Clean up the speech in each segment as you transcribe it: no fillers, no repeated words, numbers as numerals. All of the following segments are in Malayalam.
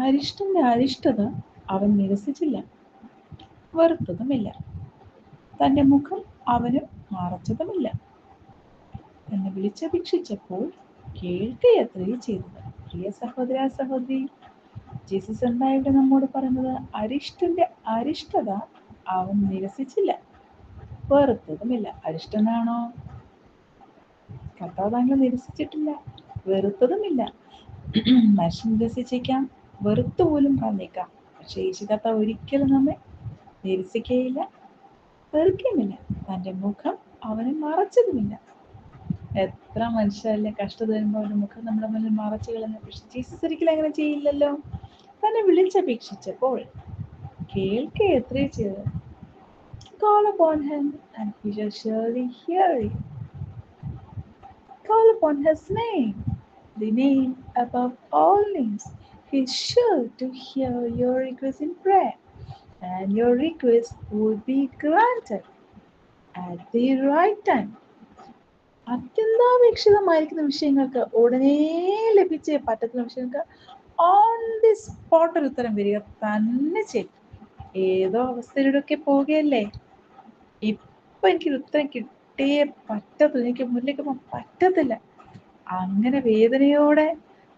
അരിഷ്ടന്റെ അരിഷ്ടത അവൻ നിരസിച്ചില്ല, വെറുത്തതുമില്ല. തന്റെ മുഖം അവന് മറച്ചതുമില്ല. തന്നെ വിളിച്ചപേക്ഷിച്ചപ്പോൾ കേൾക്കുകയത്രേ ചെയ്തത്. പ്രിയ സഹോദര സഹോദരി, ജീസസ് എന്താ ഇവിടെ നമ്മോട് പറയുന്നത്? അരിഷ്ടന്റെ അരിഷ്ടത അവൻ നിരസിച്ചില്ല, വെറുത്തതുമില്ല. അരിഷ്ടനാണോ? കർത്താവ് താങ്കൾ നിരസിച്ചിട്ടില്ല, വെറുത്തതുമില്ല. മനുഷ്യൻ നിരസിച്ചേക്കാം, വെറുത്തു പോലും കളഞ്ഞേക്കാം. പക്ഷെ യേശു കർത്താവ് ഒരിക്കലും നമ്മെ നിരസിക്കുകയില്ല, വെറുക്കുകയുമില്ല. തൻ്റെ മുഖം അവന് മറച്ചതുമില്ല. എത്ര മനുഷ്യരല്ലേ കഷ്ടത വരുമ്പോൾ അവരുടെ മുഖം നമ്മുടെ മുന്നിൽ മറച്ചു കളഞ്ഞു. പക്ഷെ ജീസസ് ഒരിക്കലും അങ്ങനെ ചെയ്യില്ലല്ലോ. തന്നെ വിളിച്ചപേക്ഷിച്ചപ്പോൾ കേൾക്കുക എത്രയോ ചെയ്തത്. Call upon him and he shall surely hear you. Call upon his name, the name above all names. He is sure to hear your request in prayer, and your request would be granted at the right time. അത്യന്താപേക്ഷിതമായിരിക്കുന്ന വിഷയങ്ങൾക്ക് ഉടനെ ലഭിച്ചേ പറ്റത്തുന്ന വിഷയങ്ങൾക്ക് ഓൺ ദി സ്പോട്ട് ഒരു ഉത്തരം വരിക തന്നെ ചെയ്യും. ഏതോ അവസ്ഥയിലൂടെയൊക്കെ പോവുകയല്ലേ, ഇപ്പൊ എനിക്കൊരു ഉത്തരം കിട്ടിയേ പറ്റത്തില്ല, എനിക്ക് മുന്നിലേക്ക് പോകാൻ പറ്റത്തില്ല, അങ്ങനെ വേദനയോടെ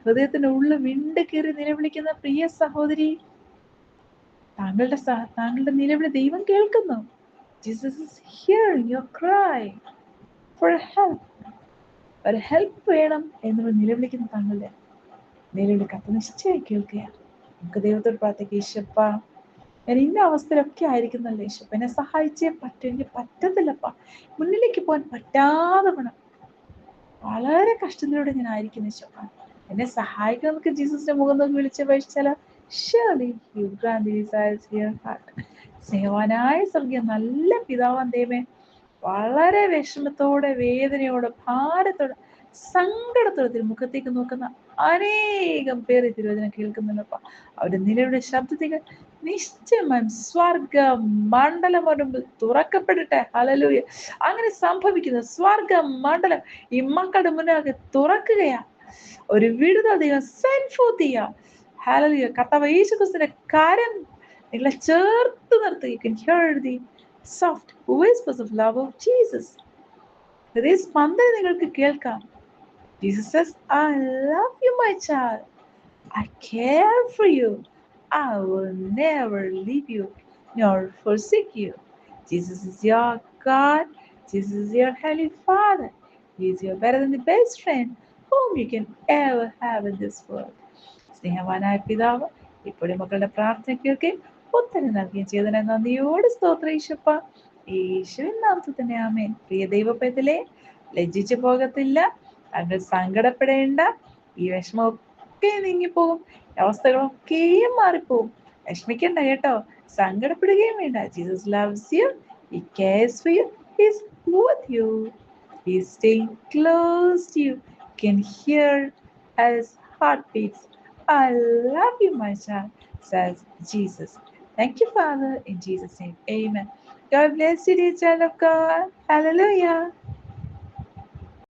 ഹൃദയത്തിന്റെ ഉള്ളിൽ വിണ്ട് കീറി നിലവിളിക്കുന്ന പ്രിയ സഹോദരി, താങ്കളുടെ നിലവിളി ദൈവം കേൾക്കുന്നു. Jesus is hearing your cry for help. ഒരു ഹെൽപ്പ് വേണം എന്നുള്ള നിലവിളിക്കുന്ന താങ്കളുടെ നിലവിളി കത്ത് നിശ്ചയം കേൾക്കുക. നമുക്ക് ദൈവത്തോട് പ്രാർത്ഥിക്കുക, ഈശപ്പ ഞാൻ ഇന്ന അവസ്ഥയിലൊക്കെ ആയിരിക്കുന്നല്ലോ, ഈശപ്പ എന്നെ സഹായിച്ചേ പറ്റൂ, എനിക്ക് പറ്റത്തില്ലപ്പ, മുന്നിലേക്ക് പോകാൻ പറ്റാതെ വേണം, വളരെ കഷ്ടത്തിലൂടെ ഞാൻ ആയിരിക്കുന്നു ഈശപ്പ, എന്നെ സഹായിക്കാൻ നമുക്ക് ജീസസിന്റെ മുഖം നോക്കി വിളിച്ചപേക്ഷിച്ചാലോ surely he will grant the desires of your heart. സ്നേഹവാനായ സ്വർഗീയ നല്ല പിതാവാൻ ദൈവമേ, വളരെ വിഷമത്തോടെ വേദനയോടെ ഭാരത്തോടെ സങ്കടത്തോടെ മുഖത്തേക്ക് നോക്കുന്ന അനേകം പേര് തിരുവചനം കേൾക്കുന്നുണ്ടപ്പ. അവരുടെ നിലവിലെ ശബ്ദത്തേക്ക് നിശ്ചയമായും സ്വർഗ മണ്ഡലം മുൻപിൽ തുറക്കപ്പെടട്ടെ. ഹല്ലേലൂയ. അങ്ങനെ സംഭവിക്കുന്ന സ്വർഗ മണ്ഡലം ഈ മക്കളുടെ മുന്നാകെ തുറക്കുകയാ. ഒരു വിടുതൽ ദൈവം സെൻഡ് ഫോർത്ത് ചെയ്യാ. ഹല്ലേലൂയ. കർത്താവ് യേശുക്രിസ്തുവിന്റെ കരം നിങ്ങളെ ചേർത്ത് നിർത്തുക. You can hear the soft whispers of love of Jesus. ഹൃദയ സ്പന്ദനം നിങ്ങൾക്ക് കേൾക്കാം. Jesus says, I love you, my child. I care for you. I will never leave you nor forsake you. Jesus is your God. Jesus is your Heavenly Father. He is your better than the best friend whom you can ever have in this world. സ്നേഹവാനായ പിതാവ് ഇപ്പോഴും മക്കളുടെ പ്രാർത്ഥന കേൾക്കുകയും ഉത്തരം നൽകുകയും ചെയ്തതിനെ നന്ദിയോട് സ്തോത്രം ഈശപ്പ. യേശുവിൻ നാമത്തിൽ തന്നെ ആമേൻ. പ്രിയ ദൈവപ്പത്തിലെ ലജ്ജിച്ചു പോകത്തില്ല, താങ്കൾ സങ്കടപ്പെടേണ്ട. ഈ വിഷമമൊക്കെ നീങ്ങിപ്പോകും, അവസ്ഥകളൊക്കെയും മാറിപ്പോകും. വിഷമിക്കണ്ട കേട്ടോ, സങ്കടപ്പെടുകയും വേണ്ട. Jesus loves you, he cares for you, he is with you, he is staying close to you, can hear his heartbeats. I love you, my child, says Jesus. Thank you, Father, in Jesus' name. Amen. God bless you, dear child of God. Hallelujah.